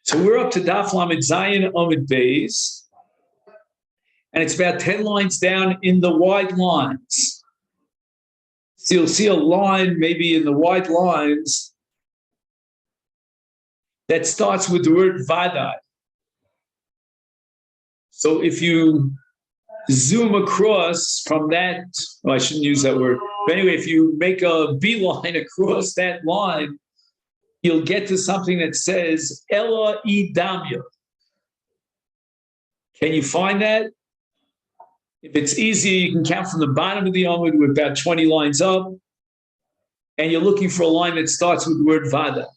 So we're up to Daf Lamed Zayin Amud Beis, and it's about 10 lines down in the wide lines. So you'll see a line maybe in the wide lines that starts with the word Vadai. So if you zoom across from that, well, I shouldn't use that word, but anyway, if you make a beeline across that line, you'll get to something that says Ella Idamya. Can you find that? If it's easier, you can count from the bottom of the Amud with about 20 lines up, and you're looking for a line that starts with the word Vada.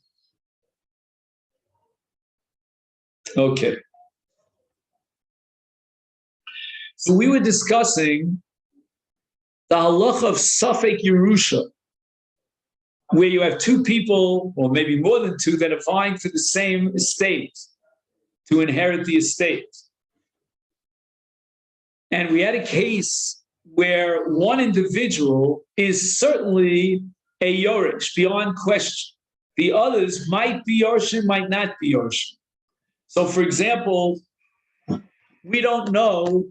Okay. So we were discussing the halacha of Safek Yerusha, where you have two people, or maybe more than two, that are vying for the same estate, to inherit the estate. And we had a case where one individual is certainly a Yoresh, beyond question. The others might be Yorshin, might not be Yorshin. So, for example, we don't know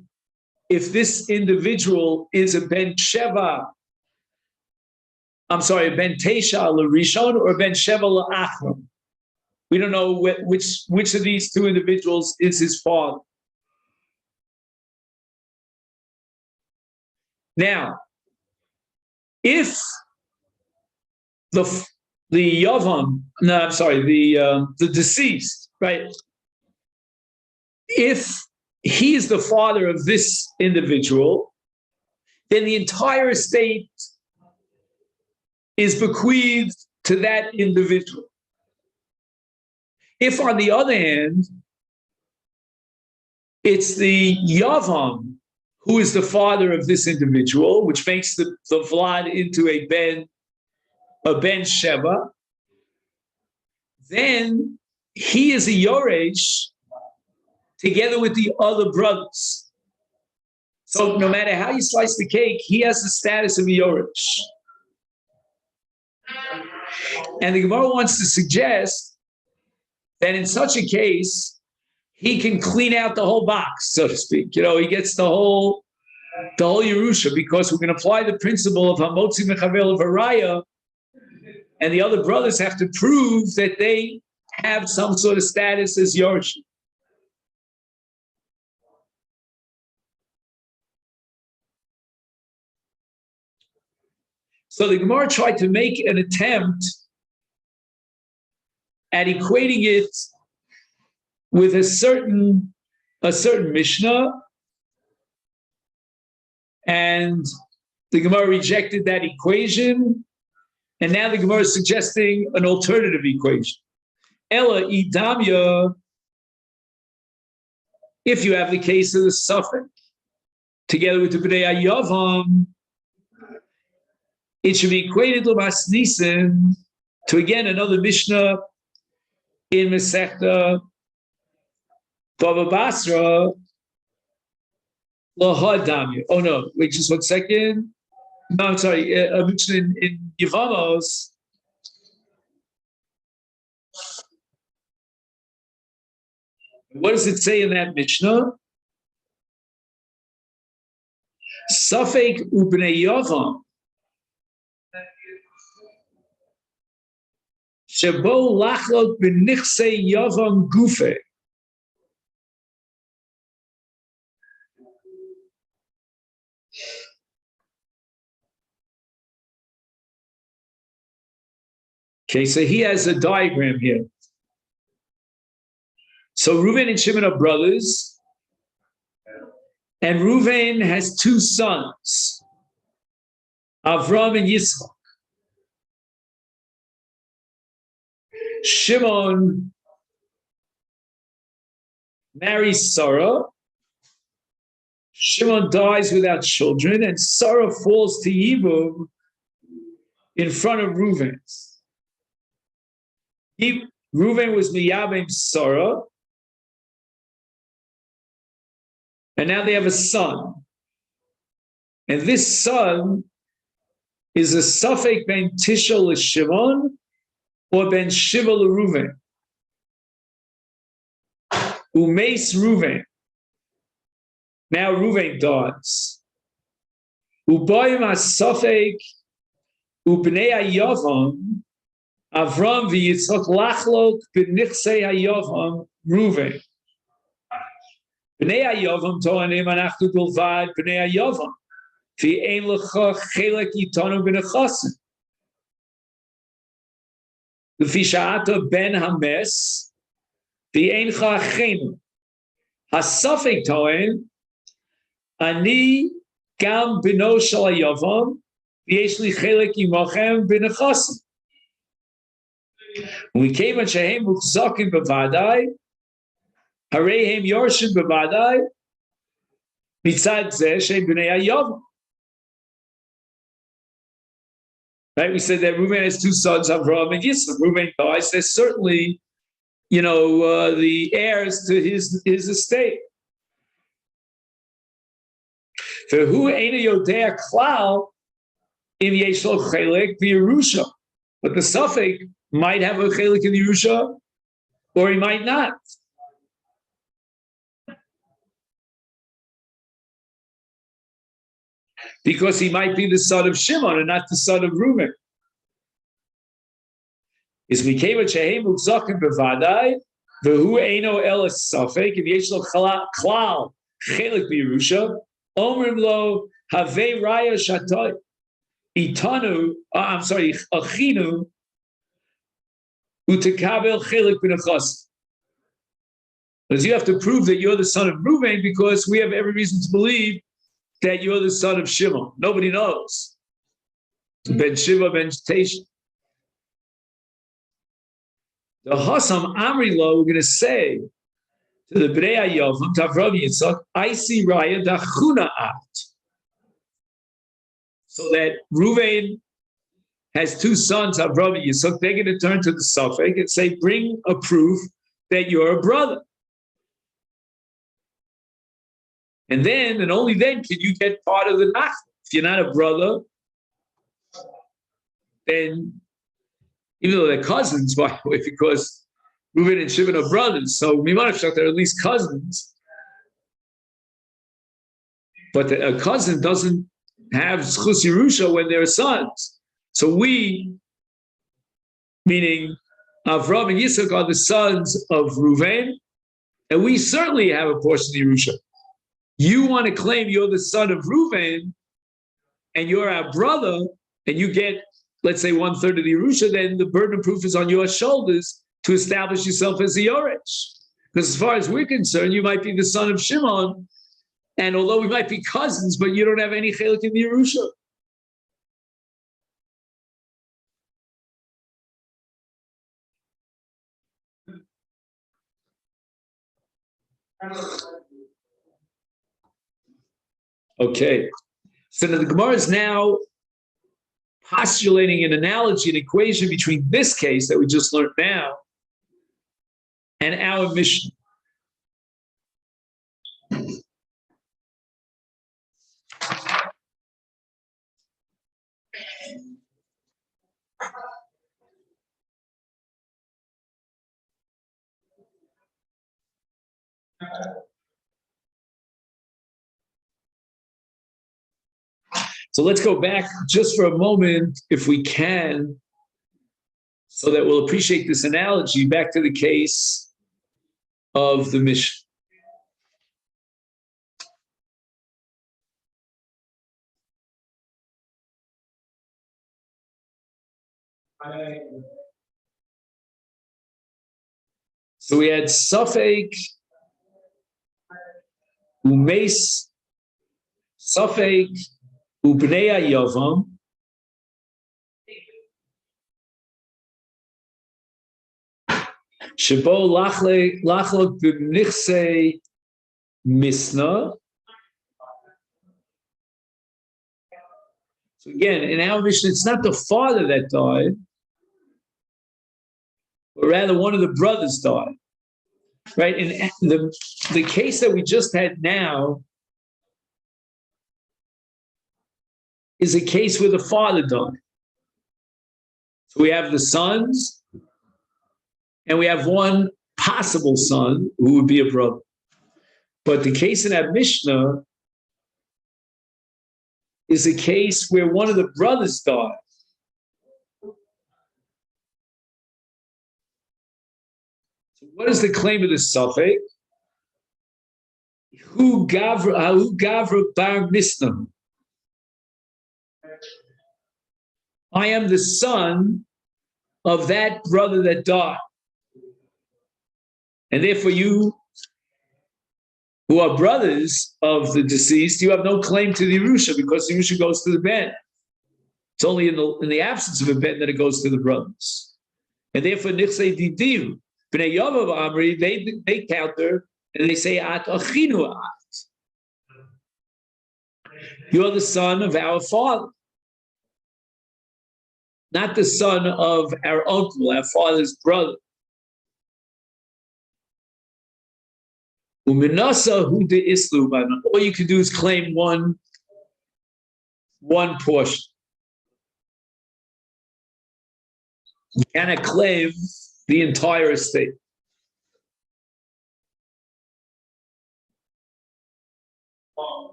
if this individual is a Ben Sheva, a Ben Tesha L'Rishon or Ben Sheva L'Achron. We don't know which of these two individuals is his father. Now, if the deceased, right? If he is the father of this individual, then the entire estate is bequeathed to that individual. If, on the other hand, it's the Yavam who is the father of this individual, which makes the Vlad into a Ben Sheva, then he is a Yoresh together with the other brothers. So no matter how you slice the cake, he has the status of a Yoresh. And the Gemara wants to suggest that in such a case, he can clean out the whole box, so to speak. You know, he gets the whole Yerusha, because we're going to apply the principle of Hamotzi Mechavel of Araya, and the other brothers have to prove that they have some sort of status as Yoresh. So the Gemara tried to make an attempt at equating it with a certain Mishnah, and the Gemara rejected that equation, and now the Gemara is suggesting an alternative equation. Ella idamya, if you have the case of the Suffolk, together with the B'nai Yavam, it should be equated to Masnisin, to again another Mishnah in Masechet Baba Basra, Lahadamya. Oh no, wait just 1 second. No, I'm sorry. A Mishnah in Yevamot. What does it say in that Mishnah? Safek ubnei Yavam. Shebo lachlot b'nichsei Yavam gufe. Okay, so he has a diagram here. So Reuven and Shimon are brothers, and Reuven has two sons, Avram and Yitzchak. Shimon marries Sarah. Shimon dies without children, and Sarah falls to Yibum in front of Reuven. Reuven was miyabim Sarah, and now they have a son. And this son is a Safek ben Tisha l'Shimon or ben Shiva l'Reuven. Umeis Ruvain. Now Ruvain dies. Ubayim Asafek Ubnei Yavam Avram v'Yitzchak lachlok b'nichsei Yavam Ruvain. Bnei Yavam toanim anachnu bilvad Bnei Yavam v'ein lecha chelek itanu b'nechasim. L'fishata ben hames v'ein cha achenu. Hasafek toan ani gam b'no shel Yavam v'yesh li chelek imachem b'nechasim. When we came on Shehem Mukzakim Bavadai, Harehem Yorshim Bavadai, Mitzad Zeh Shem B'nei Yavam. Right? We said that Reuben has two sons, Avraham and Yitzchak. Reuben dies. There's certainly, the heirs to his estate. For who ain't a Yodea Klal in Yeshlo Chelek B'Yerusha? But the suffix might have a chelik in the Yerusha, or he might not. Because he might be the son of Shimon and not the son of Reuben. Is Mikeva Shehem Ukzakim Bevadai, Vehu Eino Elas Safek, if Yeshlo Klal Chelik B'Yerusha, Omrim Lo Havei Raya Shatoi, Achinu, Utekabel chelik b'nechas. Because you have to prove that you're the son of Reuven, because we have every reason to believe that you're the son of Shimon. Nobody knows. Ben Shiva, Ben Tasha. The Hasam Amri Lo, we're going to say to the Bnei Yavam, to Avraham Yitzchak, I see Raya Dachuna At. So that Reuven has two sons, Avraham and Yitzchak. They're going to turn to the Safek and say, bring a proof that you're a brother. And then, and only then, can you get part of the Nachla. If you're not a brother, then, even though they're cousins, by the way, because Reuben and Shimon are brothers, so Mimanashach, they're at least cousins. But a cousin doesn't have Zchus Yerusha when they're sons. So we, meaning Avraham and Yitzchak, are the sons of Reuven, and we certainly have a portion of Yerusha. You want to claim you're the son of Reuven, and you're our brother, and you get, let's say, 1/3 of the Yerusha, then the burden of proof is on your shoulders to establish yourself as the Yorech. Because as far as we're concerned, you might be the son of Shimon, and although we might be cousins, but you don't have any chelik in the Yerusha. Okay, so the Gemara is now postulating an analogy, an equation between this case that we just learned now and our Mishnah. So let's go back just for a moment, if we can, so that we'll appreciate this analogy, back to the case of the Mishnah. So we had Safek, Umeis, Safek, Ubnei Yavam, Shebo Lachlok B'Nichsei Misna. So again, in our Mishnah, it's not the father that died, but rather one of the brothers died. Right? And the case that we just had now is a case where the father died. So we have the sons, and we have one possible son who would be a brother. But the case in that Mishnah is a case where one of the brothers died. So what is the claim of the suffix? Who gavra bar misnah? I am the son of that brother that died. And therefore you, who are brothers of the deceased, you have no claim to the Yerusha because the Yerusha goes to the ben. It's only in the absence of a ben that it goes to the brothers. And therefore, Nichsei Didiv, Bnei Yomi Amri, they counter and they say, At achinu at. You're the son of our father, not the son of our uncle, our father's brother. All you can do is claim one portion. You cannot claim the entire estate.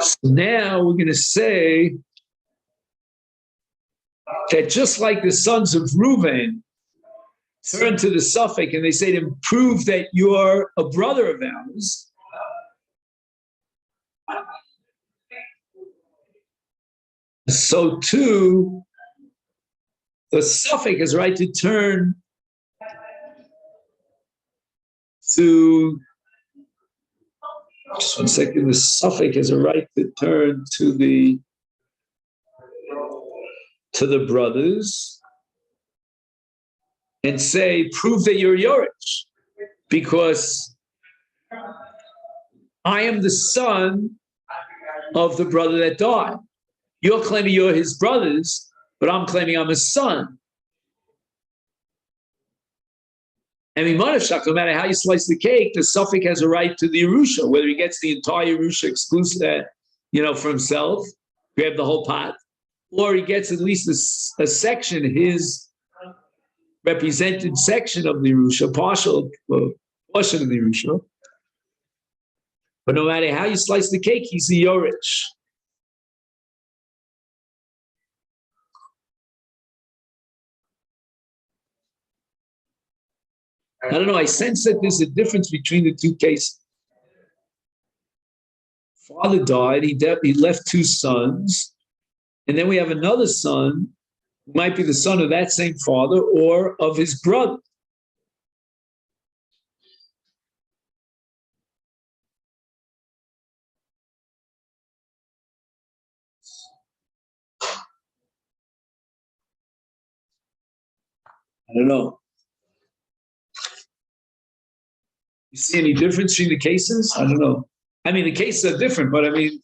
So now we're going to say that just like the sons of Reuven turn to the suffix and they say to him, prove that you're a brother of ours. So too, the suffix has right to turn to, just 1 second, the suffix has a right to turn to the brothers and say, prove that you're Yorich, because I am the son of the brother that died. You're claiming you're his brothers, but I'm claiming I'm his son. And no matter how you slice the cake, the suffix has a right to the Yerusha, whether he gets the entire Yerusha exclusive, for himself, grab the whole pot, or he gets at least a section, his represented section of the Yerusha, partial portion of the Yerusha. But no matter how you slice the cake, he's the Yorich. I don't know, I sense that there's a difference between the two cases. Father died, he left two sons, and then we have another son who might be the son of that same father or of his brother. I don't know. You see any difference between the cases? I don't know. I mean, the cases are different, but I mean,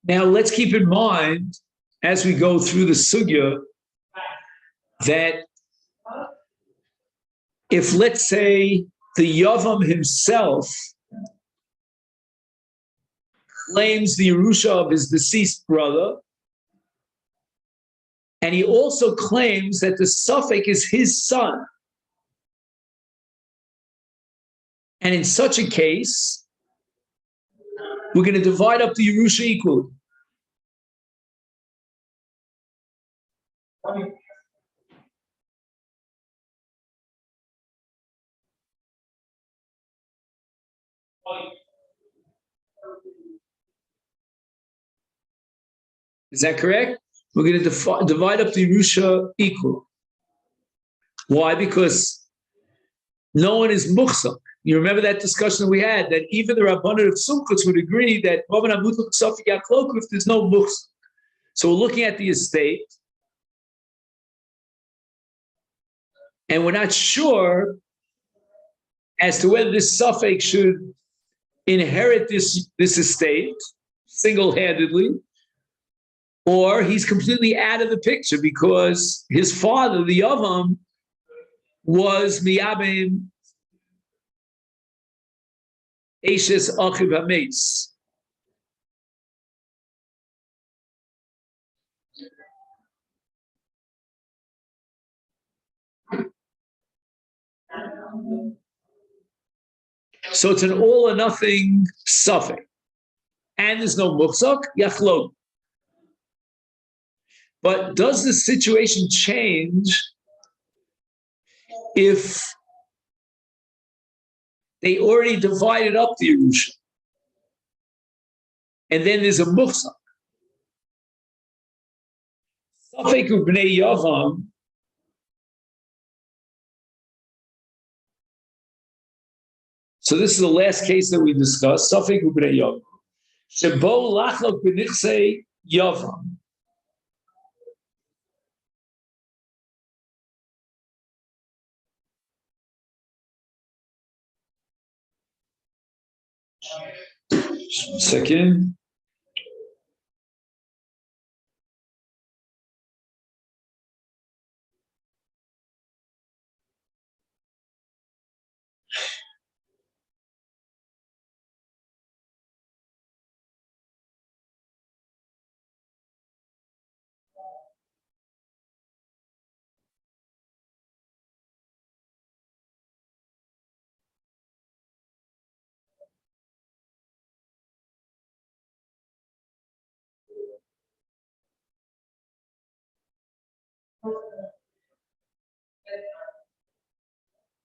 now let's keep in mind as we go through the sugya that if, let's say, the Yavam himself claims the Yerusha of his deceased brother, and he also claims that the suffix is his son. And in such a case, we're going to divide up the Yerusha equally. Is that correct? We're going to divide up the Yerusha equal. Why? Because no one is muhsak. You remember that discussion that we had, that even the Rabbanan of Sumkutz would agree that if there's no muhsak. So we're looking at the estate, and we're not sure as to whether this suffix should inherit this estate single-handedly, or he's completely out of the picture because his father, the Yavam, was miyabim Eishes Achiv HaMeis. So it's an all or nothing suffix. And there's no muhsak, yachlok. But does the situation change if they already divided up the Yerusha? And then there's a muhsak. Safek u'bnei Yavam. So this is the last case that we discussed. Safek u'bnei Yavam. Shebo lachlok b'nichsei Yavam. Second.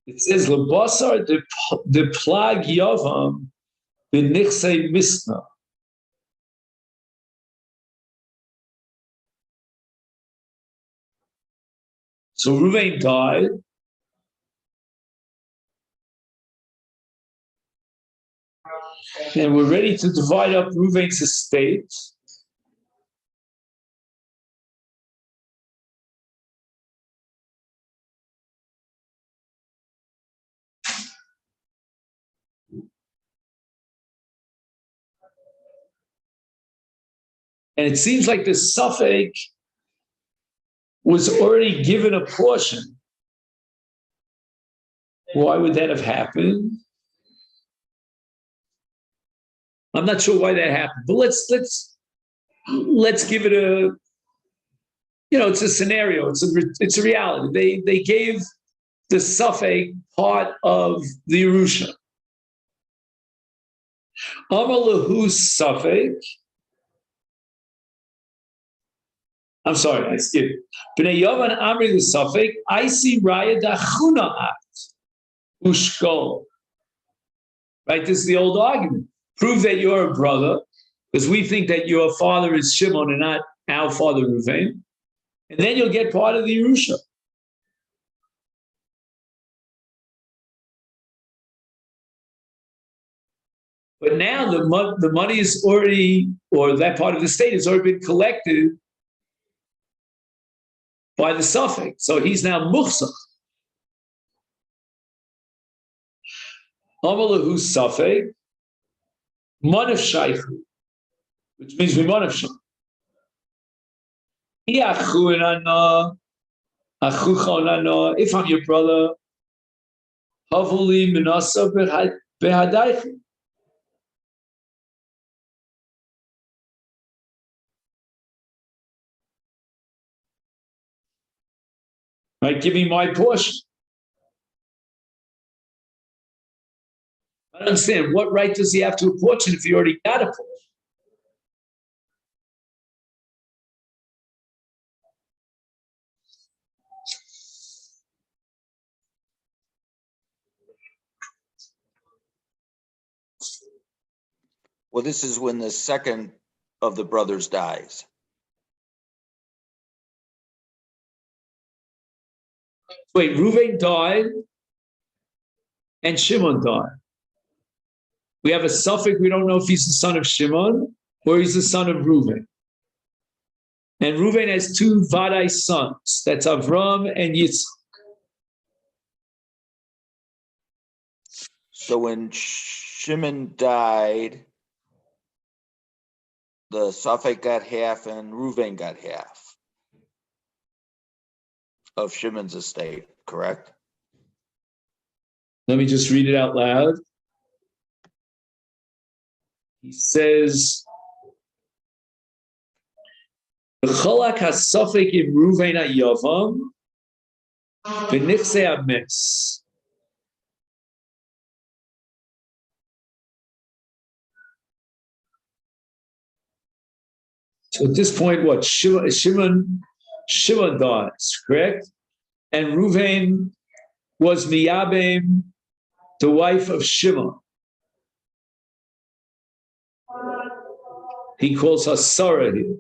It says lebasar de plag Yavam b'nichsei misna. So Ruvain died, and we're ready to divide up Ruvain's estate. And it seems like the suffix was already given a portion. Why would that have happened? I'm not sure why that happened, but let's give it a, it's a scenario. It's a reality. They gave the suffix part of the Yerusha. Amalahu suffix. I'm sorry, I skipped. B'nei Yavan Amri the suffix. I see Raya Dachuna at Ushkol. Right, this is the old argument. Prove that you're a brother, because we think that your father is Shimon and not our father Reuven, and then you'll get part of the Yerusha. But now the money is already, or that part of the state has already been collected by the suffix. So he's now muhsach. Amalahu suffix, manav shaychu, which means we manav shaychu. If I'm your brother, havuli minasa behadaychu. Right, give me my portion. I don't understand. What right does he have to a portion if he already got a portion? Well, this is when the second of the brothers dies. Wait, Reuven died and Shimon died. We have a suffix. We don't know if he's the son of Shimon or he's the son of Reuven. And Reuven has two Vadai sons. That's Avram and Yitzchak. So when Shimon died, the Safek got half and Reuven got half of Shimon's estate, correct? Let me just read it out loud. He says, "B'cholak hasafek im Reuven hayavam, v'nichse hames." So at this point, what? Shimon dies, correct? And Reuven was Miyabim, the wife of Shimon. He calls her Sarah here.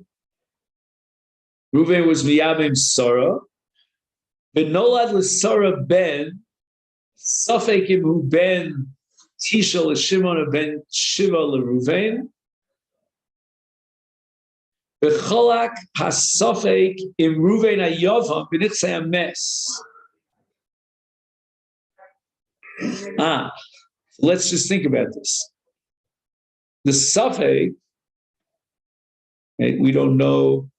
Reuven was Miyabim Sarah. Benolad l'Sarah ben, Safek imu ben Tisha l'Shimon ben Shiva l'Reuven. B'cholak hasafek im Reuven hayavam b'nitzei hames. Let's just think about this. The suffix, we don't know.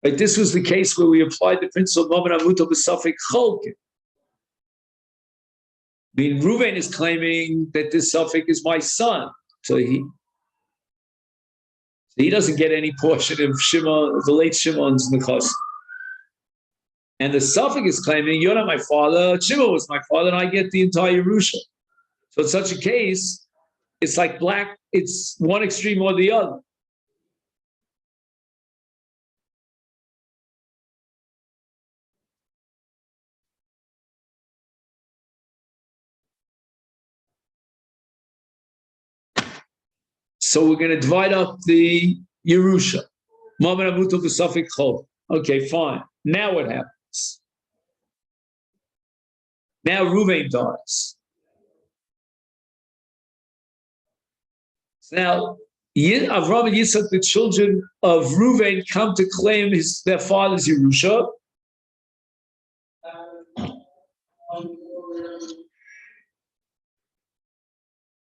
Like this was the case where we applied the principle of Mammon Amuto b'suffix cholkin. I mean, Reuven is claiming that this suffix is my son, so he doesn't get any portion of Shimon, the late Shimon's nechas. And the suffix is claiming, you're not my father, Shimon was my father, and I get the entire Yerusha. So in such a case, it's like black, it's one extreme or the other. So we're going to divide up the Yerusha. Okay, fine. Now what happens? Now Reuven dies. Now, Avram and Yitzchak, the children of Reuven, come to claim their father's Yerusha.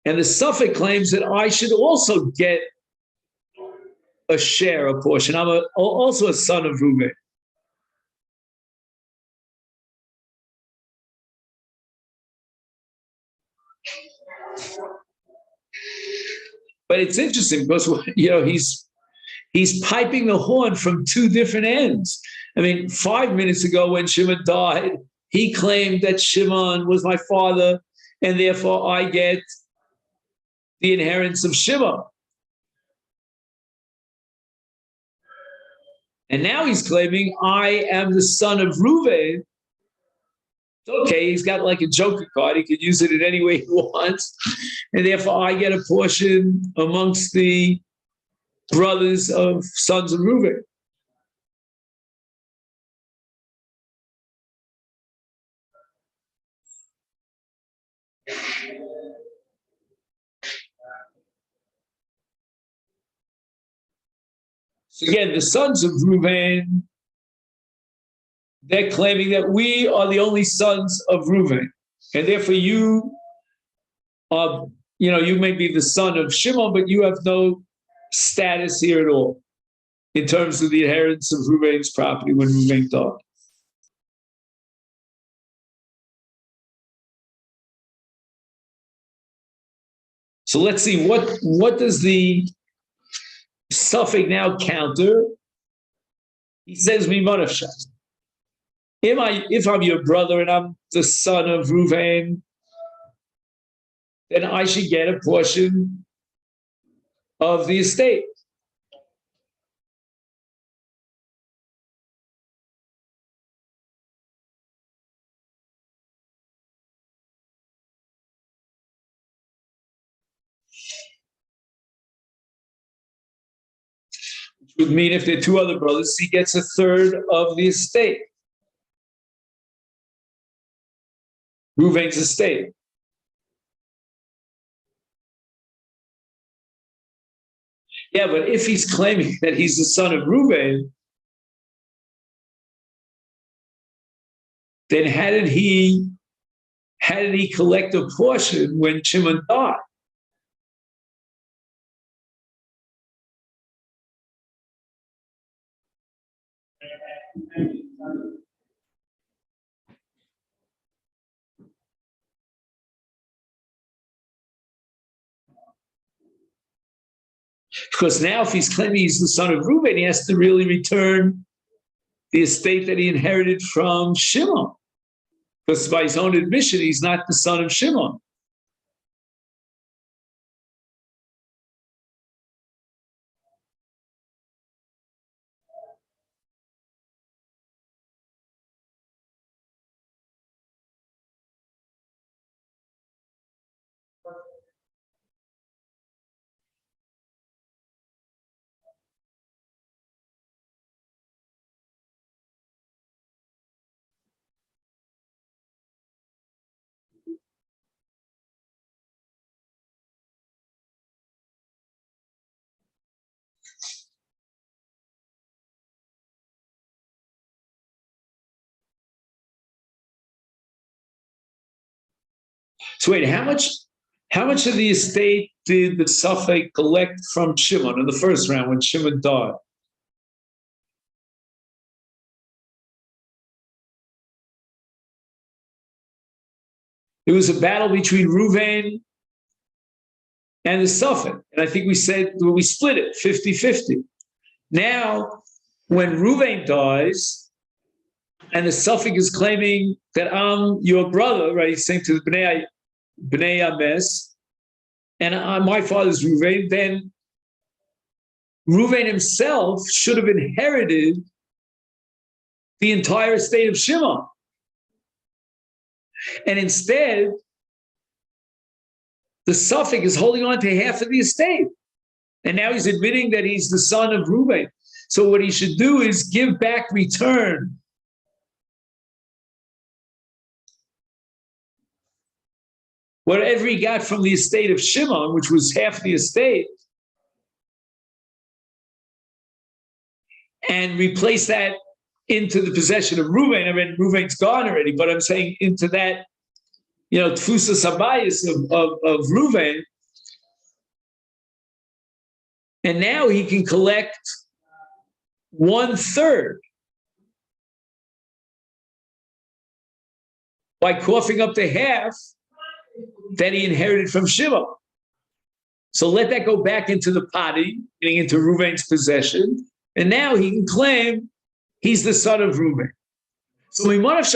And the suffix claims that I should also get a share, a portion. I'm also a son of Reuven. But it's interesting because he's piping the horn from two different ends. I mean, 5 minutes ago when Shimon died, he claimed that Shimon was my father, and therefore I get the inheritance of Shimon. And now he's claiming I am the son of Reuven. Okay, he's got like a joker card. He could use it in any way he wants. And therefore I get a portion amongst the brothers of sons of Reuven. So again, the sons of Reuven, they're claiming that we are the only sons of Reuven. And therefore you are, you may be the son of Shimon, but you have no status here at all in terms of the inheritance of Reuven's property when Reuven died. So let's see, what does the suffix now counter? He says, Mimonafshat. If I'm your brother and I'm the son of Reuven, then I should get a portion of the estate. Would mean if there are two other brothers, he gets a third of the estate. Reuven's estate. Yeah, but if he's claiming that he's the son of Reuven, then how did he collect a portion when Shimon died? Because now if he's claiming he's the son of Reuben, he has to really return the estate that he inherited from Shimon. Because by his own admission, he's not the son of Shimon. So wait, how much of the estate did the Safek collect from Shimon in the first round when Shimon died? It was a battle between Reuven and the Safek. And I think we said we split it 50-50. Now, when Reuven dies, and the Safek is claiming that I'm your brother, right? He's saying to the Bnei Ames, and my father's Reuven, then Reuven himself should have inherited the entire estate of Shimon. And instead, the Safek is holding on to half of the estate. And now he's admitting that he's the son of Reuven. So what he should do is give back, return whatever he got from the estate of Shimon, which was half the estate, and replace that into the possession of Reuven. I mean, Reuven's gone already, but I'm saying into that, Tfusa Sabayis of Reuven. And now he can collect 1/3 by coughing up the half that he inherited from Shimon. So let that go back into the potty, getting into Reuven's possession, and now he can claim he's the son of Reuven. So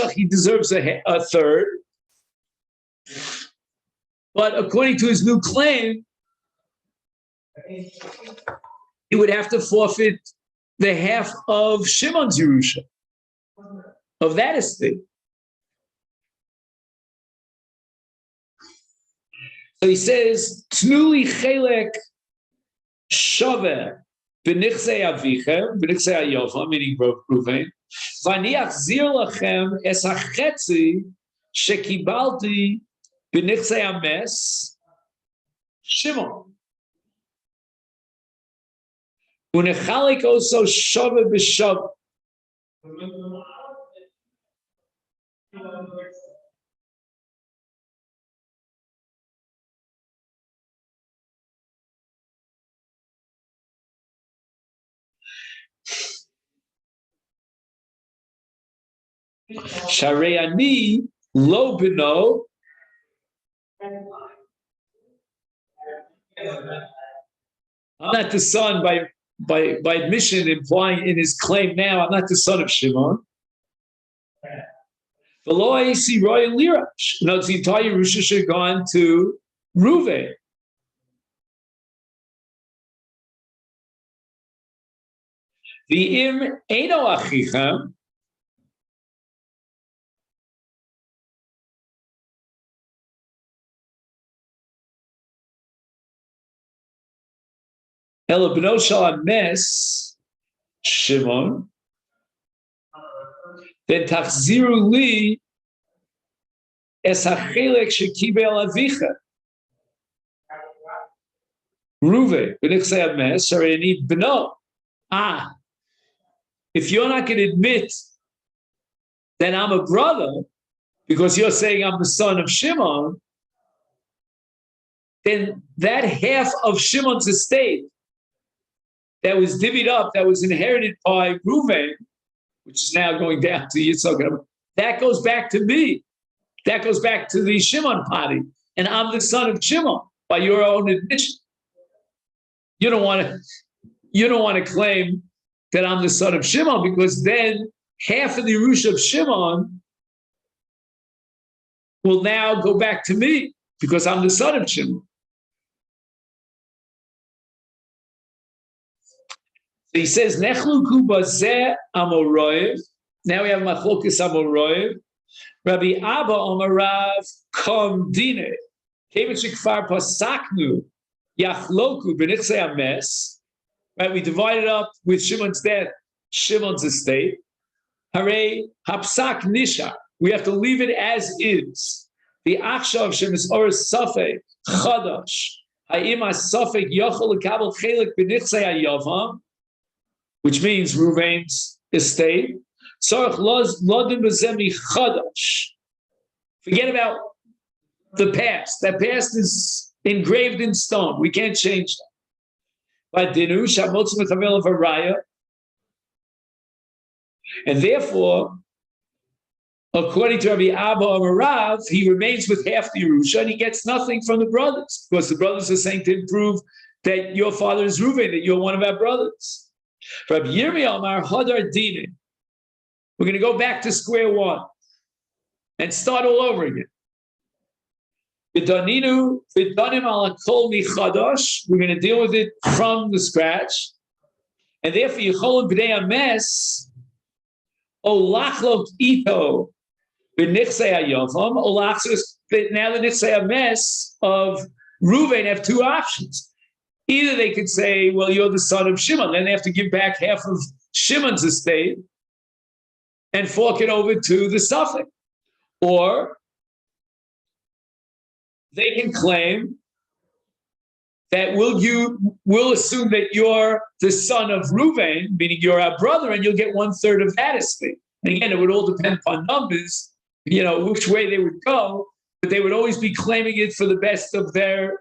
he deserves a third, but according to his new claim, he would have to forfeit the half of Shimon's Yerusha, of that estate. So he says, Tnuli chelek shaveh b'nichsei avichem, b'nichsei ayochem, meaning Reuven, v'ani achzir lachem es hachetzi shekibalti b'nichsei ames Shimon. Unechalik also shaveh b'shaveh. Sharei ani lo bino. I'm not the son by admission, implying in his claim now, I'm not the son of Shimon. V'lo ha'isi roy lirash. No, the entire Yerusha should have gone to Reuven. The im eno achichem. Ela b'no shel hames Shimon, then tachziru li es hachelek shekibel avicha. Ruve, b'nichsei ames, sorry, I need b'no. If you're not going to admit that I'm a brother, because you're saying I'm the son of Shimon, then that half of Shimon's estate that was divvied up, that was inherited by Reuven, which is now going down to Yitzchak, that goes back to me. That goes back to the Shimon party. And I'm the son of Shimon by your own admission. You don't want to claim that I'm the son of Shimon, because then half of the Yerusha of Shimon will now go back to me because I'm the son of Shimon. So he says, Nechluku bazeh amoroyev. Now we have Machlokes amoroyev. Rabbi Abba Omarav kom dine. Kevich kfar pasaknu yachloku b'nichsei ames. Right, we divided up with Shimon's death, Shimon's estate. Hare hapsak nisha. We have to leave it as is. The achshav shemis oris safek chadash. Ha'im safek yochel lekabel chelik b'nichsei hayavam, which means Reuven's estate. Sorach lodim b'zemi chadash. Forget about the past. That past is engraved in stone. We can't change that. But dinu shamotz mechavel of araya, and therefore, according to Rabbi Abba Amarav, he remains with half the Yerusha and he gets nothing from the brothers, because the brothers are saying to prove that your father is Reuven, that you're one of our brothers. Rabbi Yirmiyah Amar Hadar Dinin. We're going to go back to square one and start all over again. We're going to deal with it from the scratch. And therefore, Yecholon B'nei Ames, Olachlok Ito, B'nichsei HaYavam, Olachos, now the Nichsei Ames of Reuven have two options. Either they could say, well, you're the son of Shimon, then they have to give back half of Shimon's estate and fork it over to the Suffolk. Or they can claim that we'll assume that you're the son of Reuven, meaning you're our brother, and you'll get 1/3 of that estate. And again, it would all depend upon numbers, which way they would go, but they would always be claiming it for the best of their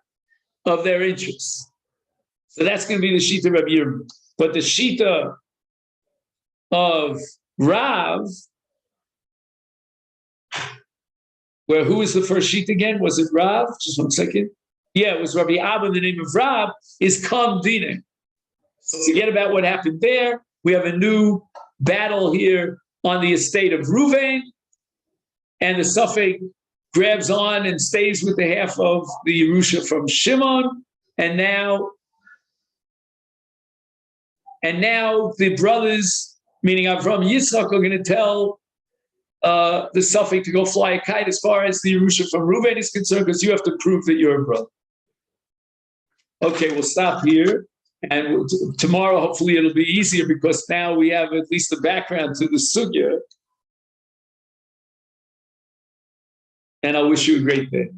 interests. So that's going to be the Shita of Rabbi Yirmiyah. But the Shita of Rav, where who was the first sheet again? Was it Rav? Just 1 second. Yeah, it was Rabbi Abba. The name of Rav is Kam Dine. So forget about what happened there. We have a new battle here on the estate of Reuven, and the Suffolk grabs on and stays with the half of the Yerusha from Shimon, and now the brothers, meaning Avram and Yitzchak, are going to tell the Suffolk to go fly a kite as far as the Yerusha from Reuven is concerned, because you have to prove that you're a brother. Okay, we'll stop here. And tomorrow, hopefully, it'll be easier, because now we have at least the background to the sugya. And I wish you a great day.